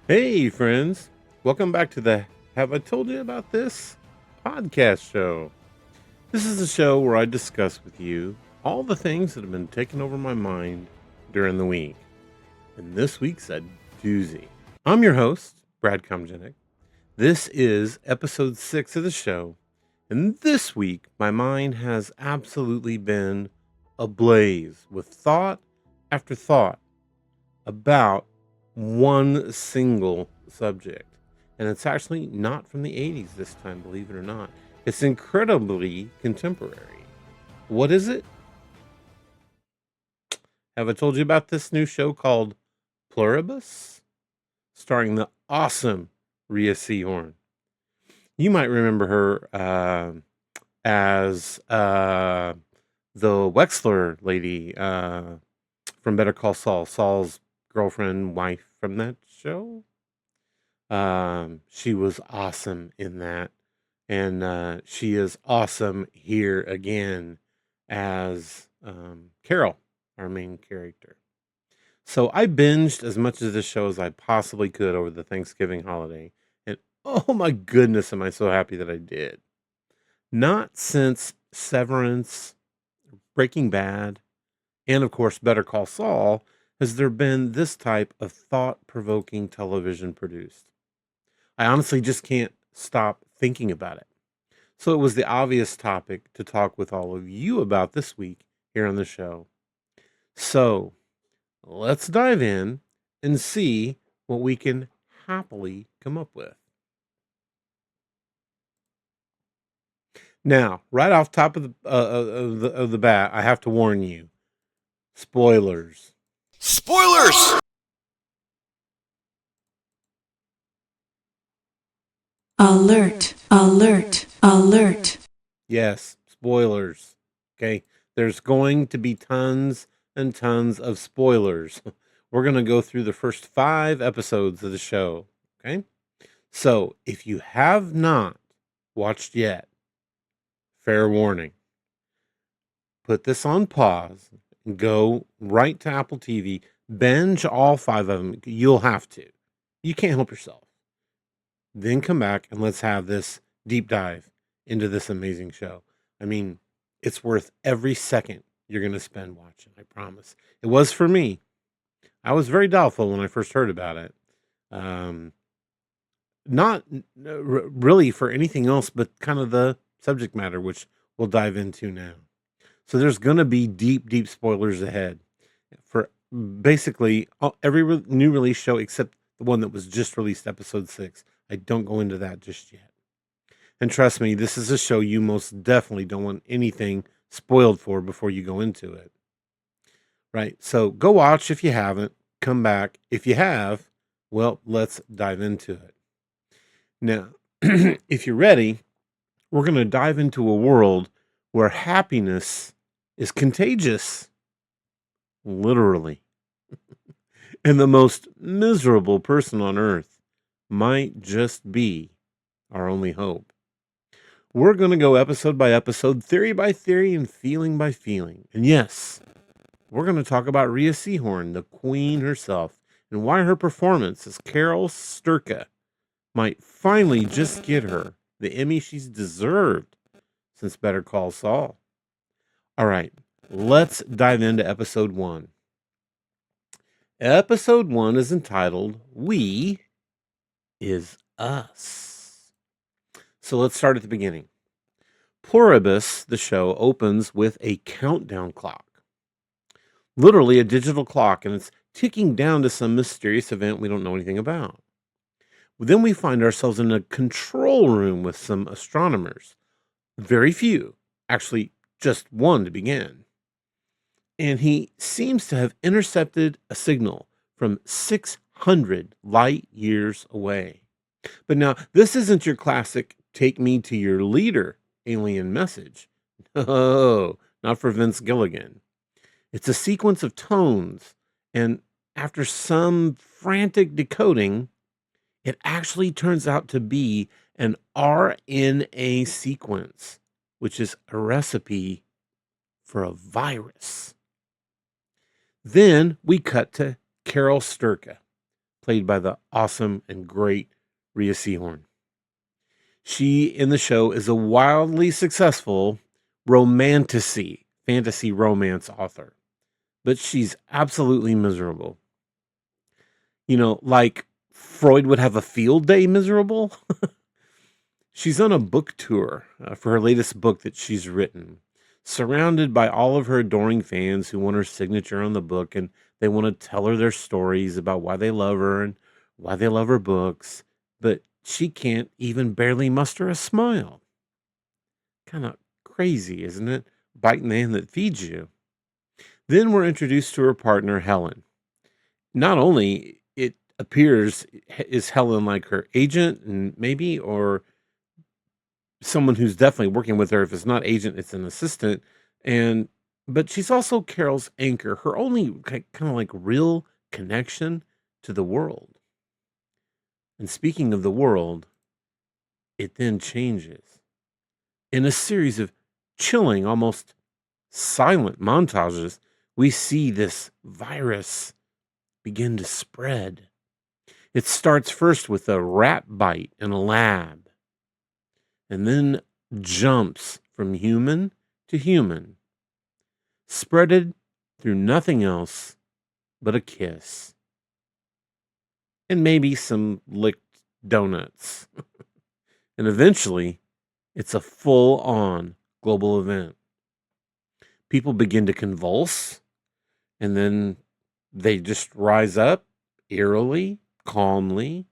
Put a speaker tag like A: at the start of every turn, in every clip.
A: Hey, friends. Welcome back to the Have I Told You About This podcast show. This is a show where I discuss with you all the things that have been taking over my mind during the week. And this week's a doozy. I'm your host, Brad Komjenik. This is episode 6 of the show. And this week, my mind has absolutely been ablaze with thought after thought about one single subject. And it's actually not from the 80s this time, believe it or not. It's incredibly contemporary. What is it? Have I told you about this new show called Pluribus? Starring the awesome Rhea Seahorn. You might remember her as the Wexler lady from Better Call Saul, Saul's girlfriend, wife from that show. She was awesome in that. And she is awesome here again as Carol, our main character. So I binged as much of this show as I possibly could over the Thanksgiving holiday. And oh my goodness, am I so happy that I did. Not since Severance, Breaking Bad, and of course Better Call Saul has there been this type of thought-provoking television produced. I honestly just can't stop thinking about it. So it was the obvious topic to talk with all of you about this week here on the show. So let's dive in and see what we can happily come up with. Now, right off top of the bat, I have to warn you: spoilers.
B: Spoilers!
C: Alert, alert, alert.
A: Yes, spoilers. Okay, there's going to be tons and tons of spoilers. We're going to go through the first 5 episodes of the show. Okay, so if you have not watched yet, fair warning. Put this on pause and go right to Apple TV. Binge all 5 of them. You'll have to. You can't help yourself. Then come back and let's have this deep dive into this amazing show. I mean, it's worth every second you're going to spend watching. I promise. It was for me. I was very doubtful when I first heard about it. Not really for anything else, but kind of the subject matter, which we'll dive into now. So there's going to be deep, deep spoilers ahead for basically every new release show except the one that was just released, episode 6. I don't go into that just yet. And trust me, this is a show you most definitely don't want anything spoiled for before you go into it. Right? So go watch if you haven't. Come back. If you have, well, let's dive into it. Now, if you're ready, we're going to dive into a world where happiness is contagious. Literally. And the most miserable person on earth might just be our only hope. We're going to go episode by episode, theory by theory, and feeling by feeling. And yes, we're going to talk about Rhea Seahorn, the queen herself, and why her performance as Carol Sturka might finally just get her the Emmy she's deserved since Better Call Saul. All right, let's dive into episode 1. Episode 1 is entitled We is Us. So let's start at the beginning. Pluribus, the show, opens with a countdown clock. Literally a digital clock, and it's ticking down to some mysterious event we don't know anything about. Then we find ourselves in a control room with some astronomers. Very few, actually just one to begin. And he seems to have intercepted a signal from 600 light years away. But now, this isn't your classic take me to your leader alien message. No, not for Vince Gilligan. It's a sequence of tones, and after some frantic decoding, it actually turns out to be an RNA sequence, which is a recipe for a virus. Then we cut to Carol Sturka, played by the awesome and great Rhea Seahorn. She in the show is a wildly successful fantasy romance author, but she's absolutely miserable. Like Freud would have a field day miserable. She's on a book tour for her latest book that she's written, surrounded by all of her adoring fans who want her signature on the book, and they want to tell her their stories about why they love her and why they love her books. But she can't even barely muster a smile. Kind of crazy, isn't it? Biting the hand that feeds you. Then we're introduced to her partner, Helen. Not only it appears is Helen like her agent and maybe or someone who's definitely working with her. If it's not agent, it's an assistant. And but she's also Carol's anchor, her only kind of like real connection to the world. And speaking of the world, it then changes in a series of chilling, almost silent montages. We see this virus begin to spread. It starts first with a rat bite in a lab, and then jumps from human to human, spreaded through nothing else but a kiss and maybe some licked donuts. And eventually, it's a full-on global event. People begin to convulse, and then they just rise up eerily, calmly,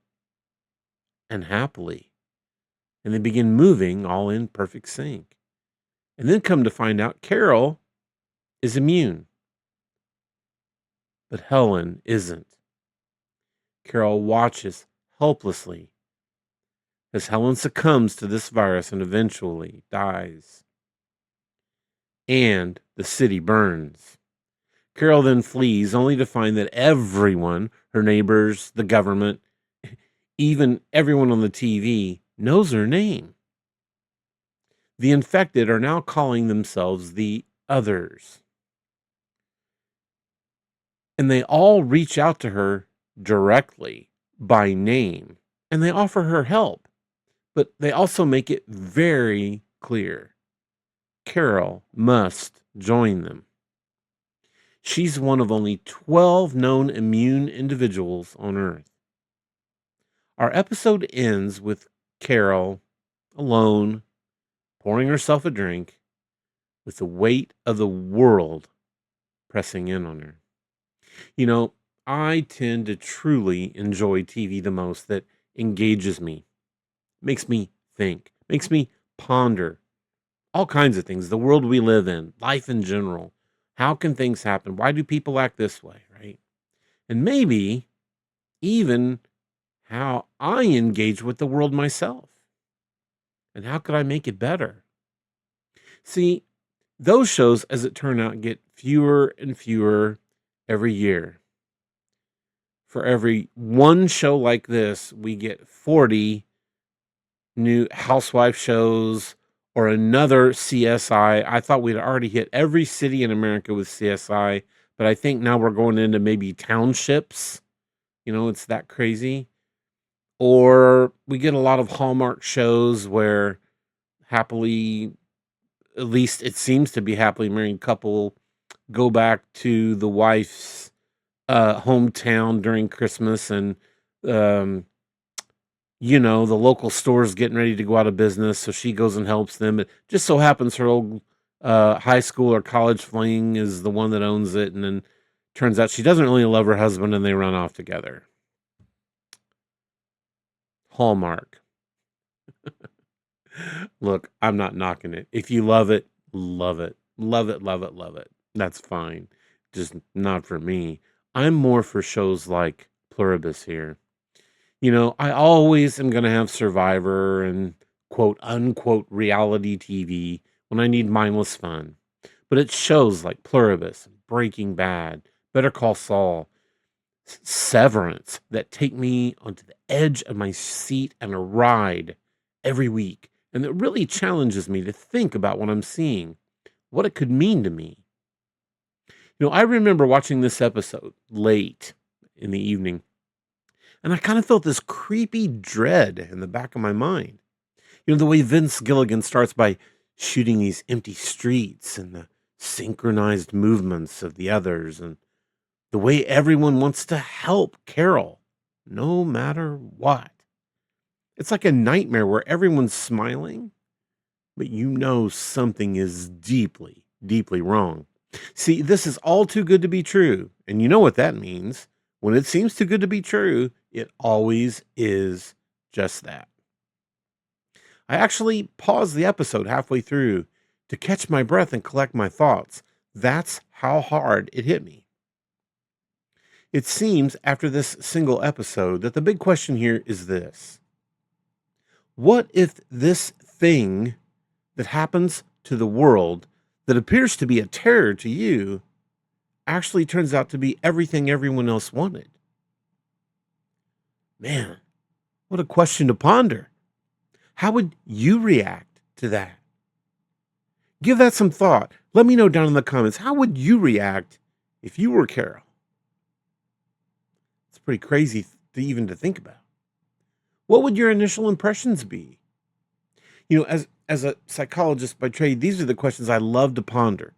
A: and happily. And they begin moving all in perfect sync. And then come to find out Carol is immune, but Helen isn't. Carol watches helplessly as Helen succumbs to this virus and eventually dies. And the city burns. Carol then flees, only to find that everyone, her neighbors, the government, even everyone on the TV, knows her name. The infected are now calling themselves the others. And they all reach out to her directly by name, and they offer her help. But they also make it very clear Carol must join them. She's one of only 12 known immune individuals on Earth. Our episode ends with Carol alone, pouring herself a drink, with the weight of the world pressing in on her. I tend to truly enjoy TV the most that engages me, makes me think, makes me ponder all kinds of things, the world we live in, life in general. How can things happen? Why do people act this way, right? And maybe even how I engage with the world myself. And how could I make it better? See, those shows, as it turned out, get fewer and fewer every year. For every one show like this, we get 40 new housewife shows or another CSI. I thought we'd already hit every city in America with CSI, but I think now we're going into maybe townships. It's that crazy. Or we get a lot of Hallmark shows where happily, at least it seems to be happily married couple, go back to the wife's hometown during Christmas, and the local store's getting ready to go out of business, so she goes and helps them. It just so happens her old high school or college fling is the one that owns it, and then turns out she doesn't really love her husband, and they run off together. Hallmark. Look, I'm not knocking it. If you love it, love it. Love it, love it, love it. That's fine. Just not for me. I'm more for shows like Pluribus here. I always am going to have Survivor and quote unquote reality TV when I need mindless fun. But it's shows like Pluribus, Breaking Bad, Better Call Saul, Severance that take me onto the edge of my seat and a ride every week. And it really challenges me to think about what I'm seeing, what it could mean to me. I remember watching this episode late in the evening, And I kind of felt this creepy dread in the back of my mind. The way Vince Gilligan starts by shooting these empty streets and the synchronized movements of the others, and the way everyone wants to help Carol, no matter what. It's like a nightmare where everyone's smiling, but something is deeply, deeply wrong. See, this is all too good to be true. And you know what that means. When it seems too good to be true, it always is just that. I actually paused the episode halfway through to catch my breath and collect my thoughts. That's how hard it hit me. It seems after this single episode that the big question here is this: what if this thing that happens to the world that appears to be a terror to you actually turns out to be everything everyone else wanted? Man, what a question to ponder. How would you react to that? Give that some thought. Let me know down in the comments. How would you react if you were Carol? It's pretty crazy to think about. What would your initial impressions be? As a psychologist by trade, these are the questions I love to ponder.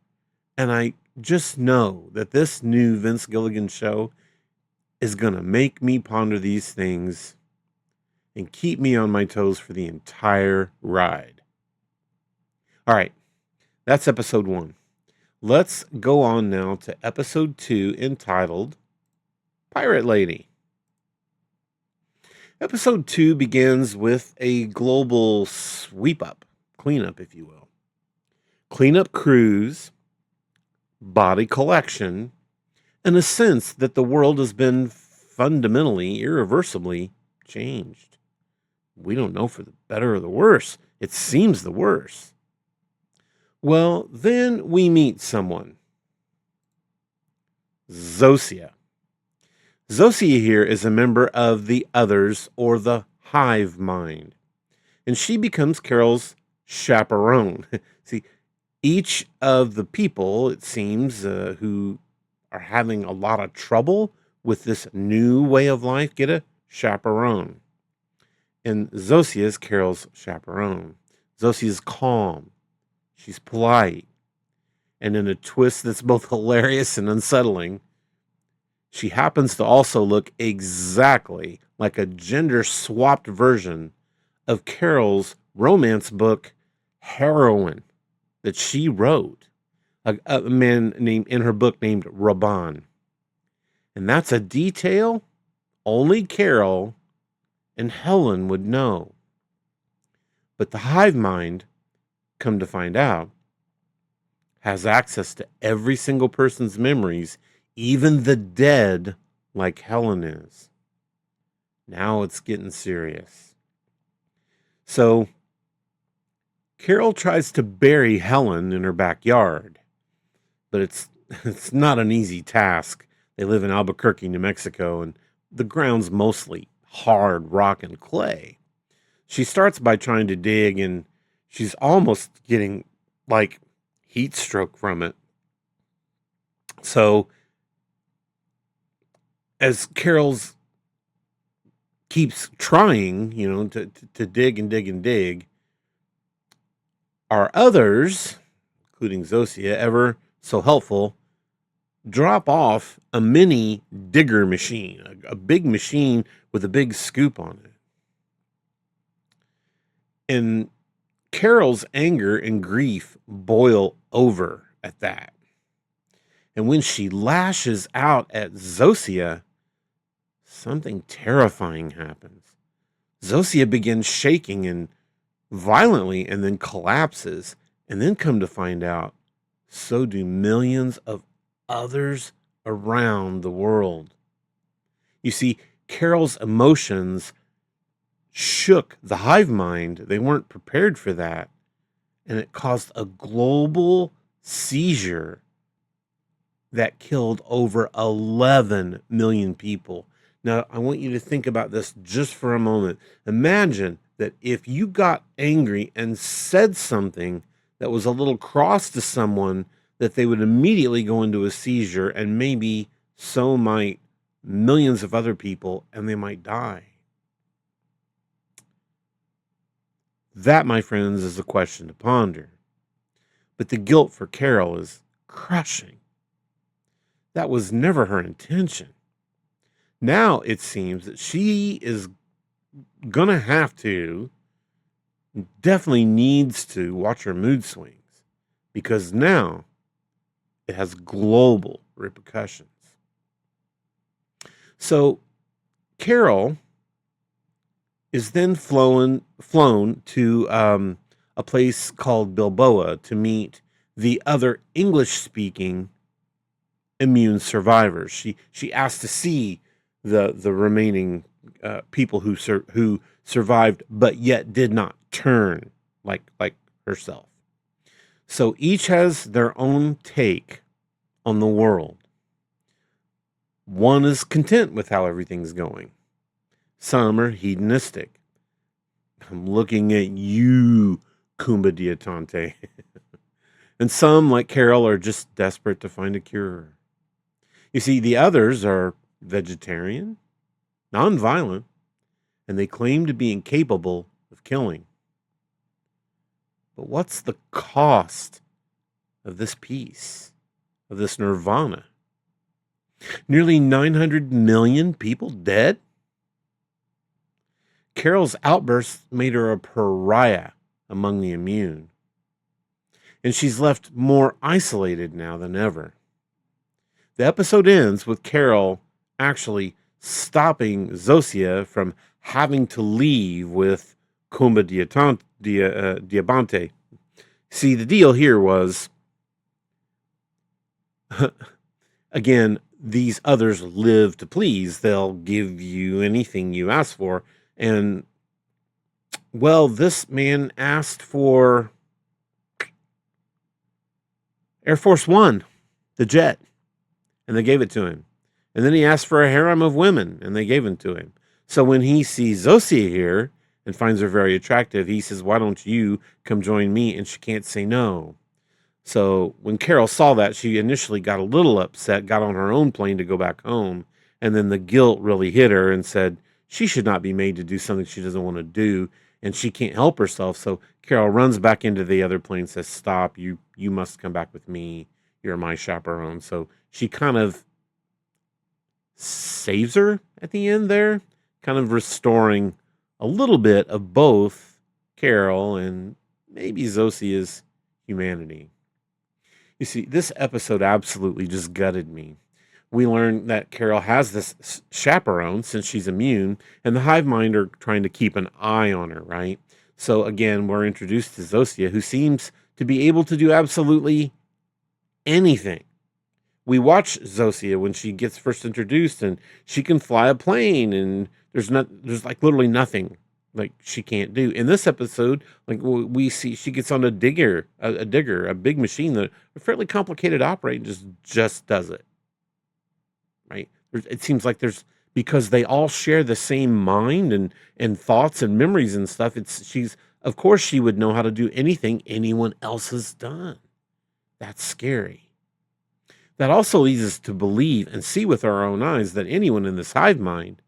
A: And I just know that this new Vince Gilligan show is going to make me ponder these things and keep me on my toes for the entire ride. All right, that's episode 1. Let's go on now to episode 2, entitled Pirate Lady. Episode 2 begins with a global cleanup, if you will. Cleanup crews, body collection, and a sense that the world has been fundamentally, irreversibly changed. We don't know for the better or the worse. It seems the worse. Well, then we meet someone. Zosia. Zosia here is a member of the others, or the hive mind. And she becomes Carol's chaperone. See, each of the people, it seems, who are having a lot of trouble with this new way of life, get a chaperone. And Zosia is Carol's chaperone. Zosia is calm. She's polite. And in a twist that's both hilarious and unsettling, she happens to also look exactly like a gender-swapped version of Carol's romance book, Heroine, that she wrote. A man in her book named Raban. And that's a detail only Carol and Helen would know. But the hive mind, come to find out, has access to every single person's memories, even the dead, like Helen is. Now it's getting serious. So Carol tries to bury Helen in her backyard, but it's not an easy task. They live in Albuquerque, New Mexico, and the ground's mostly hard rock and clay. She starts by trying to dig, and she's almost getting like heat stroke from it. So as Carol's keeps trying, to dig and dig and dig, our others, including Zosia, ever so helpful, drop off a mini digger machine, a big machine with a big scoop on it. And Carol's anger and grief boil over at that. And when she lashes out at Zosia, something terrifying happens. Zosia begins shaking and violently, and then collapses. And then come to find out, so do millions of others around the world. You see, Carol's emotions shook the hive mind. They weren't prepared for that. And it caused a global seizure that killed over 11 million people. Now, I want you to think about this just for a moment. Imagine that if you got angry and said something that was a little cross to someone, that they would immediately go into a seizure, and maybe so might millions of other people and they might die. That, my friends, is a question to ponder. But the guilt for Carol is crushing. That was never her intention. Now it seems that she is going to have to, definitely needs to watch her mood swings because now it has global repercussions. So Carol is then flown to a place called Bilboa to meet the other English-speaking immune survivors. She asked to see the remaining people who survived, but yet did not turn like herself. So each has their own take on the world. One is content with how everything's going. Some are hedonistic. I'm looking at you, Kumba Diatante. And some, like Carol, are just desperate to find a cure. You see, the others are vegetarian, nonviolent, and they claim to be incapable of killing. But what's the cost of this peace, of this nirvana? Nearly 900 million people dead? Carol's outburst made her a pariah among the immune. And she's left more isolated now than ever. The episode ends with Carol actually stopping Zosia from having to leave with Kumba Diabante. See, the deal here was, again, these others live to please. They'll give you anything you ask for. And, well, this man asked for Air Force One, the jet, and they gave it to him. And then he asked for a harem of women, and they gave it to him. So when he sees Zosia here and finds her very attractive, he says, why don't you come join me? And she can't say no. So when Carol saw that, she initially got a little upset, got on her own plane to go back home. And then the guilt really hit her and said she should not be made to do something she doesn't want to do. And she can't help herself. So Carol runs back into the other plane and says, stop, you must come back with me. You're my chaperone. So she kind of saves her at the end there, kind of restoring a little bit of both Carol and maybe Zosia's humanity. You see, this episode absolutely just gutted me. We learned that Carol has this chaperone since she's immune, and the hive mind are trying to keep an eye on her, right? So again, we're introduced to Zosia, who seems to be able to do absolutely anything. We watch Zosia when she gets first introduced, and she can fly a plane, and there's like literally nothing like she can't do. In this episode, like we see, she gets on a digger, a big machine that a fairly complicated operate, just does it. Right? It seems like because they all share the same mind and thoughts and memories and stuff. Of course she would know how to do anything anyone else has done. That's scary. That also leads us to believe and see with our own eyes that anyone in this hive mind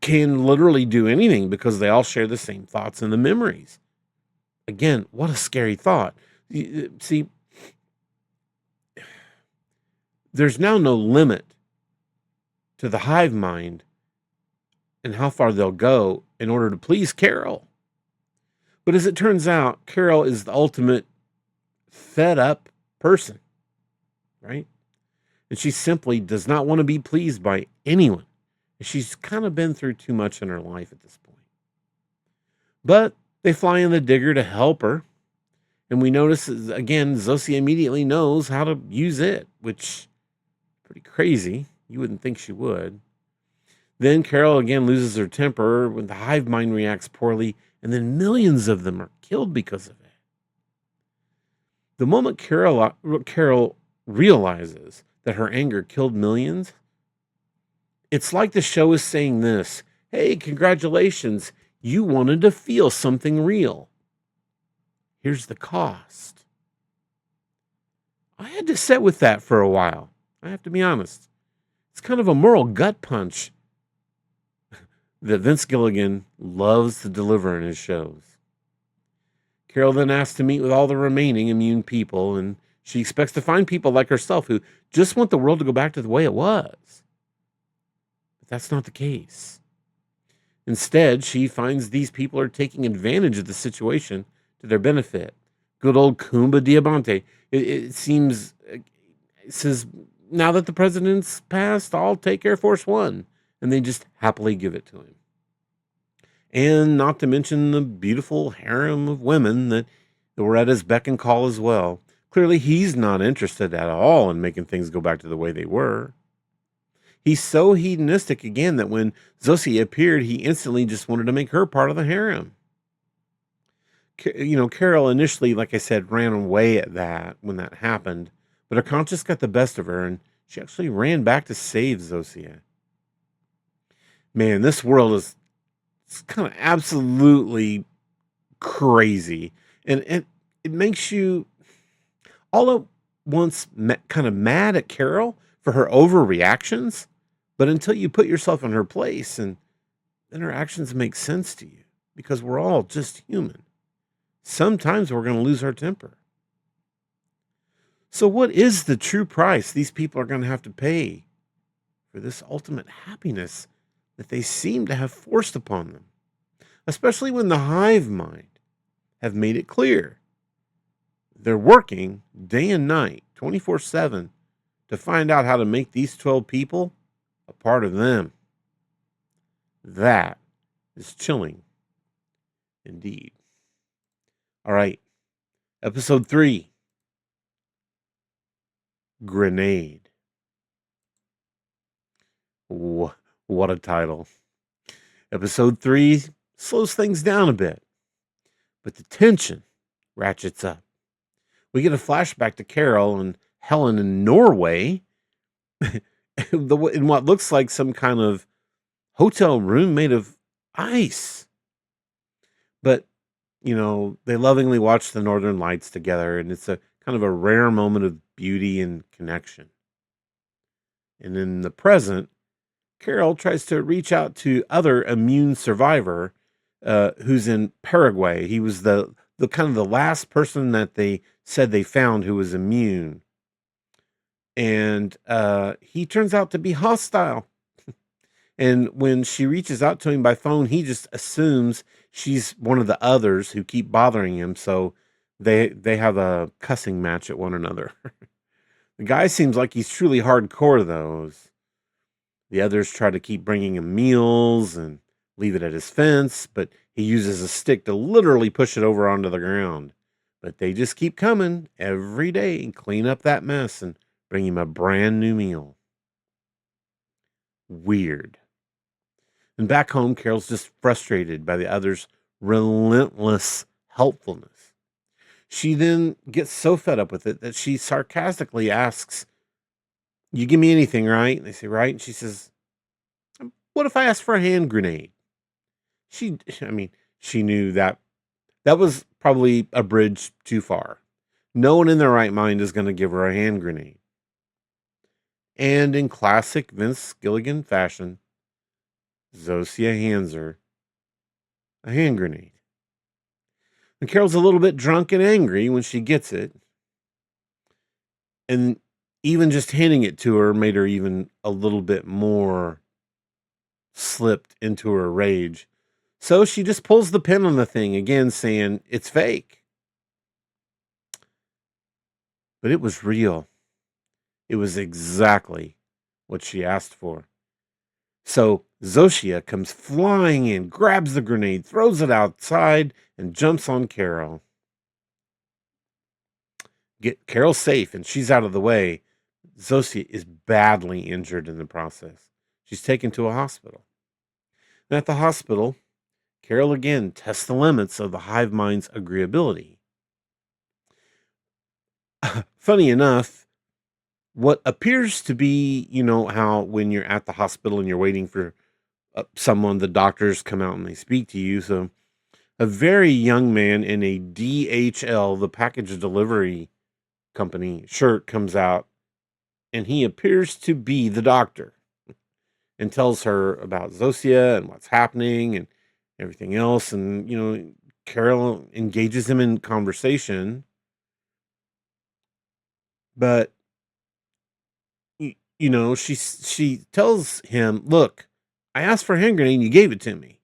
A: can literally do anything because they all share the same thoughts and the memories. Again, what a scary thought. See, there's now no limit to the hive mind and how far they'll go in order to please Carol. But as it turns out, Carol is the ultimate fed up person, right? And she simply does not want to be pleased by anyone. She's kind of been through too much in her life at this point. But they fly in the digger to help her. And we notice, again, Zosia immediately knows how to use it, which is pretty crazy. You wouldn't think she would. Then Carol again loses her temper when the hive mind reacts poorly, and then millions of them are killed because of it. The moment Carol realizes that her anger killed millions, it's like the show is saying this: hey, congratulations, you wanted to feel something real. Here's the cost. I had to sit with that for a while. I have to be honest. It's kind of a moral gut punch that Vince Gilligan loves to deliver in his shows. Carol then asks to meet with all the remaining immune people, and she expects to find people like herself who just want the world to go back to the way it was. But that's not the case. Instead, she finds these people are taking advantage of the situation to their benefit. Good old Kumba Diamante. It seems, it says, now that the president's passed, I'll take Air Force One. And they just happily give it to him. And not to mention the beautiful harem of women that were at his beck and call as well. Clearly, he's not interested at all in making things go back to the way they were. He's so hedonistic again that when Zosia appeared, he instantly just wanted to make her part of the harem. Carol initially, like I said, ran away at that when that happened, but her conscience got the best of her, and she actually ran back to save Zosia. Man, this world is kind of absolutely crazy, and it makes you all at once kind of mad at Carol for her overreactions, but until you put yourself in her place, and then her actions make sense to you, because we're all just human. Sometimes we're going to lose our temper. So what is the true price these people are going to have to pay for this ultimate happiness that they seem to have forced upon them? Especially when the hive mind have made it clear they're working day and night, 24/7, to find out how to make these 12 people a part of them. That is chilling indeed. All right, episode 3, Grenade. What a title. Episode 3 slows things down a bit, but the tension ratchets up. We get a flashback to Carol and Helen in Norway in what looks like some kind of hotel room made of ice. But, they lovingly watch the Northern Lights together, and it's a kind of a rare moment of beauty and connection. And in the present, Carol tries to reach out to other immune survivor who's in Paraguay. He was the kind of the last person that they said they found who was immune. And he turns out to be hostile. And when she reaches out to him by phone, he just assumes she's one of the others who keep bothering him. So they have a cussing match at one another. The guy seems like he's truly hardcore, though. The others try to keep bringing him meals and leave it at his fence, but he uses a stick to literally push it over onto the ground. But they just keep coming every day and clean up that mess and bring him a brand new meal. Weird. And back home, Carol's just frustrated by the others' relentless helpfulness. She then gets so fed up with it that she sarcastically asks, "You give me anything, right?" And they say, "Right." And she says, "What if I ask for a hand grenade?" She knew that was probably a bridge too far. No one in their right mind is going to give her a hand grenade. And in classic Vince Gilligan fashion, Zosia hands her a hand grenade. And Carol's a little bit drunk and angry when she gets it. And even just handing it to her made her even a little bit more slipped into her rage. So she just pulls the pin on the thing again, saying it's fake. But it was real. It was exactly what she asked for. So Zosia comes flying in, grabs the grenade, throws it outside, and jumps on Carol. Get Carol safe, and she's out of the way. Zosia is badly injured in the process. She's taken to a hospital. And at the hospital, Carol again tests the limits of the hive mind's agreeability. Funny enough, what appears to be, how when you're at the hospital and you're waiting for someone, the doctors come out and they speak to you. So a very young man in a DHL, the package delivery company shirt, comes out, and he appears to be the doctor. and tells her about Zosia and what's happening and everything else. And, Carol engages him in conversation, but, she tells him, look, I asked for a hand grenade and you gave it to me.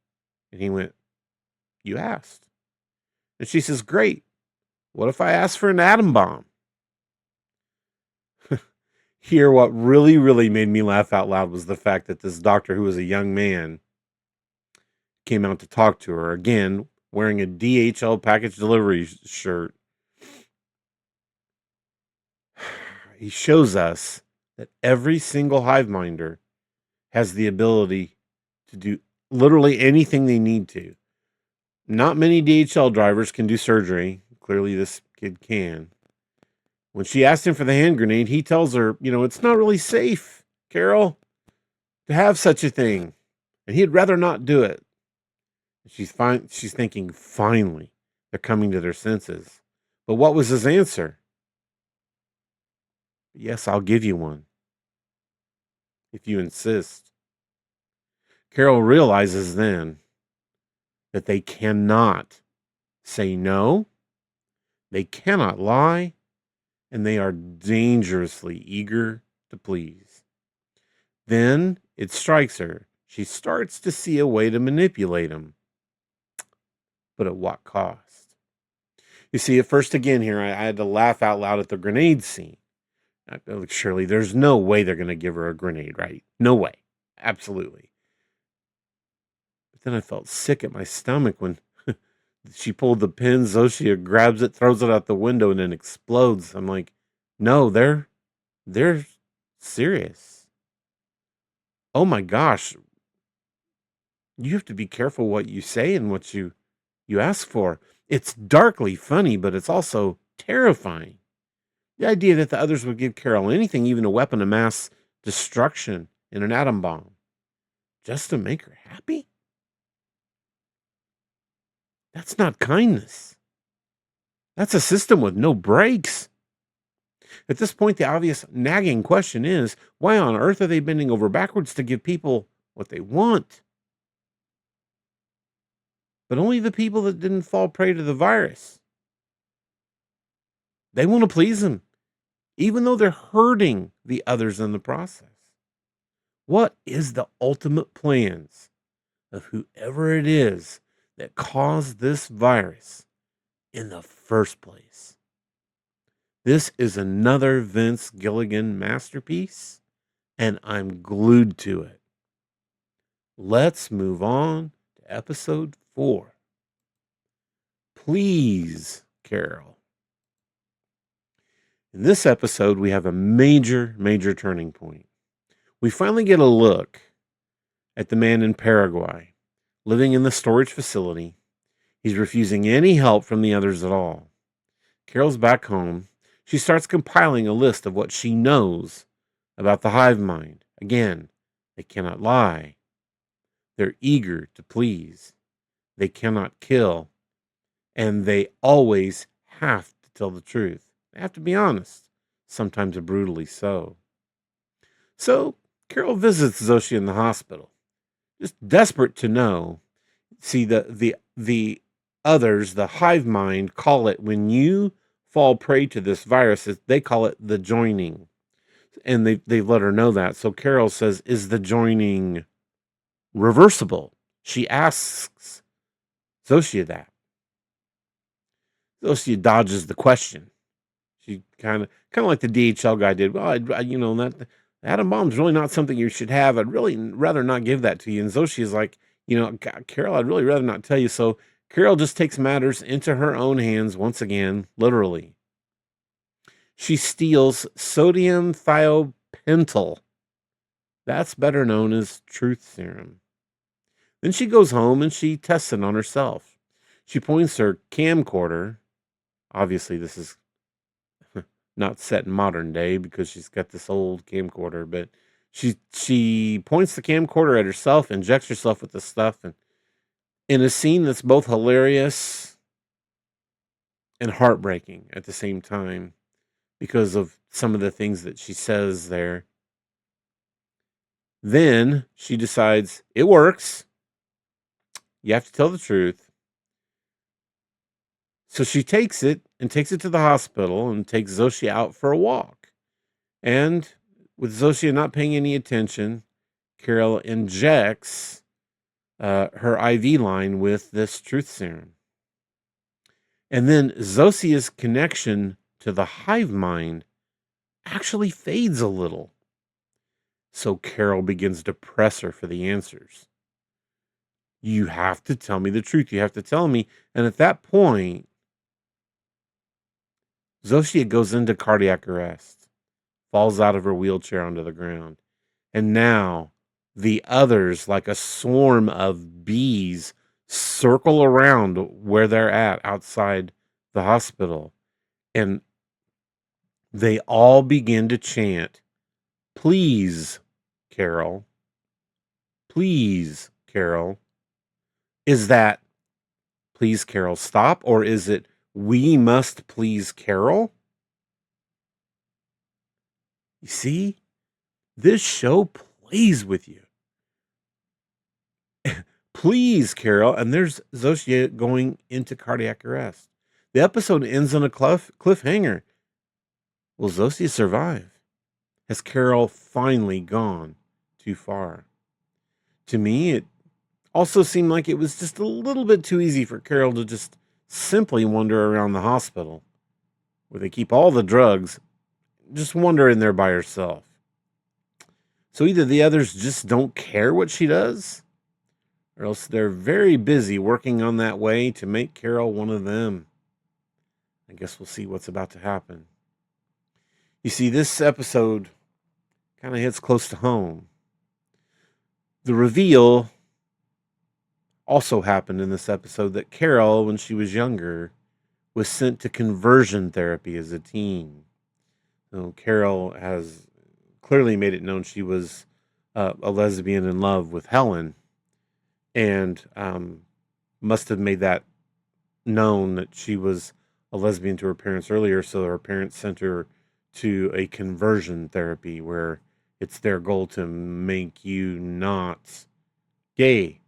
A: And he went, you asked. And she says, great. What if I asked for an atom bomb? Here, what really, really made me laugh out loud was the fact that this doctor, who was a young man, came out to talk to her again, wearing a DHL package delivery shirt. He shows us that every single hive minder has the ability to do literally anything they need to. Not many DHL drivers can do surgery. Clearly, this kid can. When she asked him for the hand grenade, he tells her, it's not really safe, Carol, to have such a thing. And he'd rather not do it. She's thinking, finally, they're coming to their senses. But what was his answer? Yes, I'll give you one, if you insist. Carol realizes then that they cannot say no, they cannot lie, and they are dangerously eager to please. Then it strikes her. She starts to see a way to manipulate him. But at what cost? You see, at first again here, I had to laugh out loud at the grenade scene. Surely there's no way they're going to give her a grenade, right? No way. Absolutely. But then I felt sick at my stomach when she pulled the pin. Zosia grabs it, throws it out the window, and then explodes. I'm like, no, they're serious. Oh my gosh. You have to be careful what you say and what you ask for. It's darkly funny, but it's also terrifying. The idea that the others would give Carol anything, even a weapon of mass destruction in an atom bomb, just to make her happy? That's not kindness. That's a system with no brakes. At this point, the obvious nagging question is, why on earth are they bending over backwards to give people what they want? But only the people that didn't fall prey to the virus. They want to please them, even though they're hurting the others in the process. What is the ultimate plans of whoever it is that caused this virus in the first place? This is another Vince Gilligan masterpiece, and I'm glued to it. Let's move on to episode 4. Please, Carol. In this episode, we have a major, major turning point. We finally get a look at the man in Paraguay, living in the storage facility. He's refusing any help from the others at all. Carol's back home. She starts compiling a list of what she knows about the hive mind. Again, they cannot lie. They're eager to please. They cannot kill. And they always have to tell the truth. They have to be honest, sometimes brutally so. So Carol visits Zosia in the hospital, just desperate to know. See, the others, the hive mind, call it, when you fall prey to this virus, they call it the joining. And they let her know that. So Carol says, is the joining reversible? She asks Zosia that. Zosia dodges the question. She kind of like the DHL guy did. Well, that the atom bomb's really not something you should have. I'd really rather not give that to you. And Zosia's like, God, Carol, I'd really rather not tell you. So Carol just takes matters into her own hands once again, literally. She steals sodium thiopental. That's better known as truth serum. Then she goes home and she tests it on herself. She points her camcorder. Obviously, this is not set in modern day because she's got this old camcorder, but she points the camcorder at herself, injects herself with the stuff, and in a scene that's both hilarious and heartbreaking at the same time because of some of the things that she says there. Then she decides it works. You have to tell the truth. So she takes it to the hospital and takes Zosia out for a walk. And with Zosia not paying any attention, Carol injects her IV line with this truth serum. And then Zosia's connection to the hive mind actually fades a little. So Carol begins to press her for the answers. You have to tell me the truth. You have to tell me. And at that point, Zosia goes into cardiac arrest, falls out of her wheelchair onto the ground. And now the others, like a swarm of bees, circle around where they're at outside the hospital. And they all begin to chant, "Please, Carol. Please, Carol." Is that, "Please, Carol, stop"? Or is it, "We must please Carol"? You see, this show plays with you. "Please, Carol." And there's Zosia going into cardiac arrest. The episode ends on a cliffhanger. Will Zosia survive? Has Carol finally gone too far? To me, it also seemed like it was just a little bit too easy for Carol to just simply wander around the hospital, where they keep all the drugs, just wander in there by herself. So either the others just don't care what she does, or else they're very busy working on that way to make Carol one of them. I guess we'll see what's about to happen. You see, this episode kind of hits close to home. The reveal also happened in this episode that Carol, when she was younger, was sent to conversion therapy as a teen. So Carol has clearly made it known she was a lesbian in love with Helen, and must have made that known that she was a lesbian to her parents earlier, so her parents sent her to a conversion therapy where it's their goal to make you not gay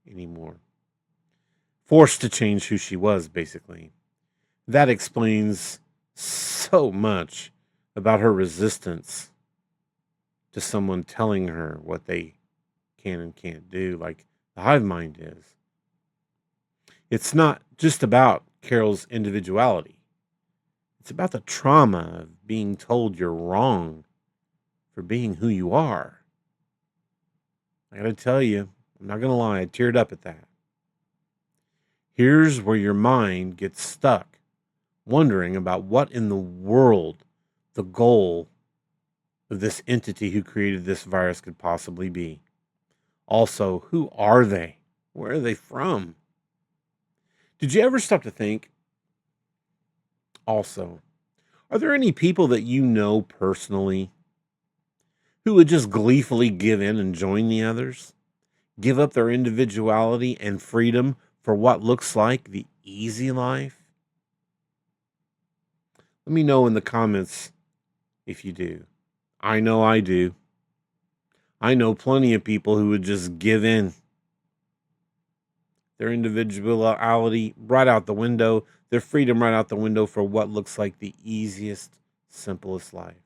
A: anymore. Forced to change who she was, basically. That explains so much about her resistance to someone telling her what they can and can't do, like the hive mind is. It's not just about Carol's individuality. It's about the trauma of being told you're wrong for being who you are. I gotta tell you, I'm not gonna lie, I teared up at that. Here's where your mind gets stuck, wondering about what in the world the goal of this entity who created this virus could possibly be. Also, who are they? Where are they from? Did you ever stop to think? Also, are there any people that you know personally who would just gleefully give in and join the others? Give up their individuality and freedom for what looks like the easy life? Let me know in the comments if you do. I know I do. I know plenty of people who would just give in. Their individuality right out the window, their freedom right out the window for what looks like the easiest, simplest life.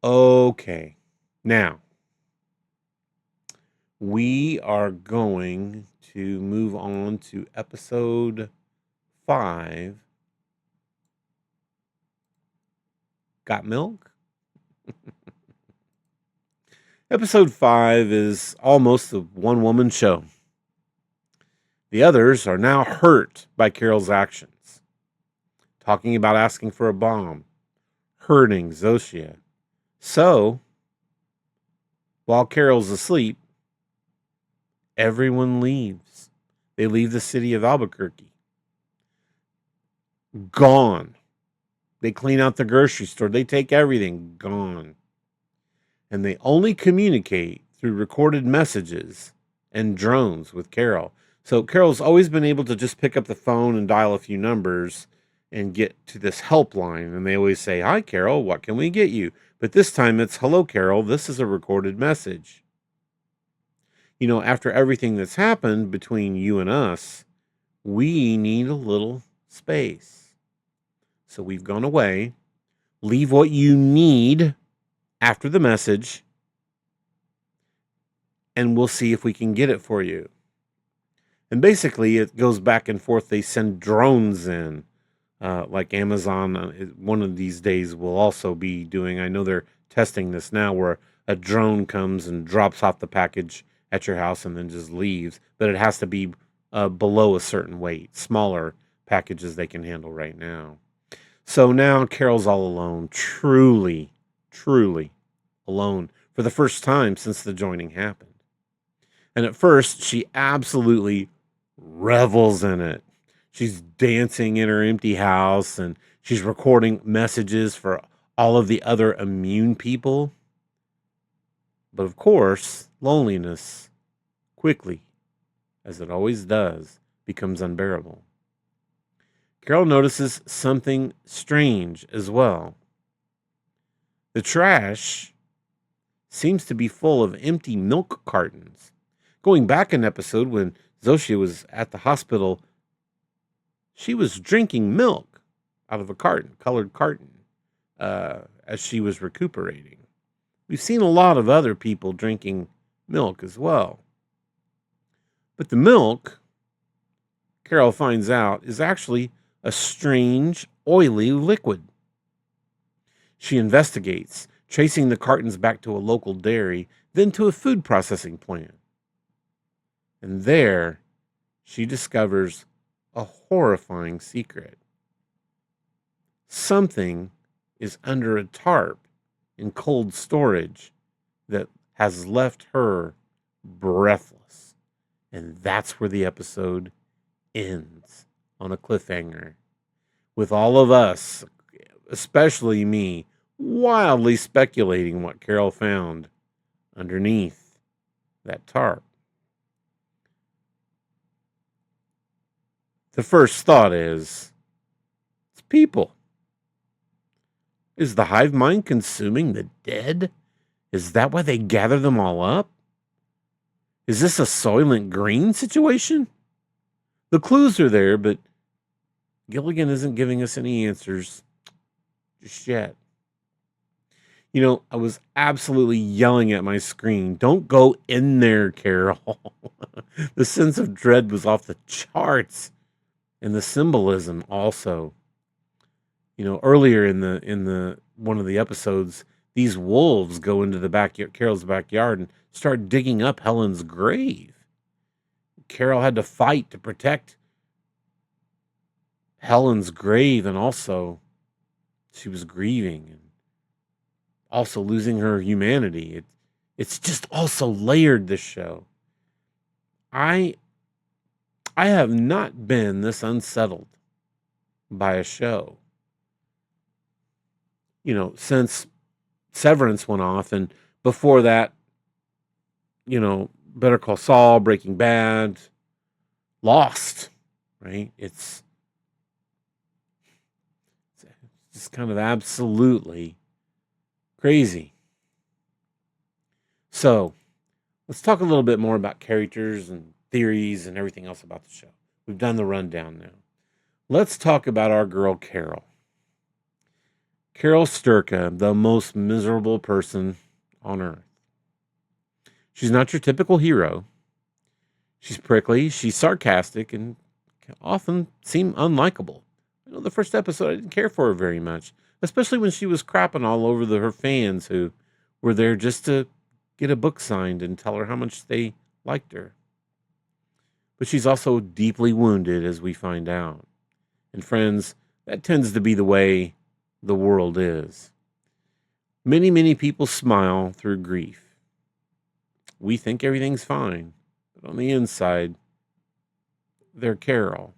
A: Okay, now we are going to move on to episode 5. Got milk? Episode 5 is almost a one-woman show. The others are now hurt by Carol's actions, talking about asking for a bomb, hurting Zosia. So, while Carol's asleep, everyone leaves. They leave the city of Albuquerque. Gone. They clean out the grocery store. They take everything. Gone. And they only communicate through recorded messages and drones with Carol. So Carol's always been able to just pick up the phone and dial a few numbers and get to this helpline. And they always say, "Hi, Carol, what can we get you?" But this time it's, "Hello, Carol. This is a recorded message. After everything that's happened between you and us, we need a little space. So we've gone away. Leave what you need after the message, and we'll see if we can get it for you." And basically, it goes back and forth. They send drones in, like Amazon. One of these days will also be doing. I know they're testing this now, where a drone comes and drops off the package at your house and then just leaves. But it has to be below a certain weight. Smaller packages they can handle right now. So now Carol's all alone, truly, truly alone for the first time since the joining happened. And at first, she absolutely revels in it. She's dancing in her empty house and she's recording messages for all of the other immune people. But of course, loneliness quickly, as it always does, becomes unbearable. Carol notices something strange as well. The trash seems to be full of empty milk cartons. Going back an episode when Zoshia was at the hospital, she was drinking milk out of a colored carton, as she was recuperating. We've seen a lot of other people drinking milk as well. But the milk, Carol finds out, is actually a strange, oily liquid. She investigates, tracing the cartons back to a local dairy, then to a food processing plant. And there, she discovers a horrifying secret. Something is under a tarp in cold storage that has left her breathless. And that's where the episode ends, on a cliffhanger, with all of us, especially me, wildly speculating what Carol found underneath that tarp. The first thought is, it's people. Is the hive mind consuming the dead? Is that why they gather them all up? Is this a Soylent Green situation? The clues are there, but Gilligan isn't giving us any answers just yet. I was absolutely yelling at my screen, "Don't go in there, Carol." The sense of dread was off the charts, and the symbolism also. Earlier in the one of the episodes, these wolves go into the backyard, Carol's backyard, and start digging up Helen's grave. Carol had to fight to protect Helen's grave, and also she was grieving and also losing her humanity. It's just also layered, this show. I have not been this unsettled by a show, since Severance went off, and before that, Better Call Saul, Breaking Bad, Lost, right? It's just kind of absolutely crazy. So let's talk a little bit more about characters and theories and everything else about the show. We've done the rundown now. Let's talk about our girl, Carol. Carol Sturka, the most miserable person on earth. She's not your typical hero. She's prickly, she's sarcastic, and can often seem unlikable. The first episode, I didn't care for her very much, especially when she was crapping all over her fans who were there just to get a book signed and tell her how much they liked her. But she's also deeply wounded, as we find out. And friends, that tends to be the way the world is. Many, many people smile through grief. We think everything's fine, but on the inside, they're Carol.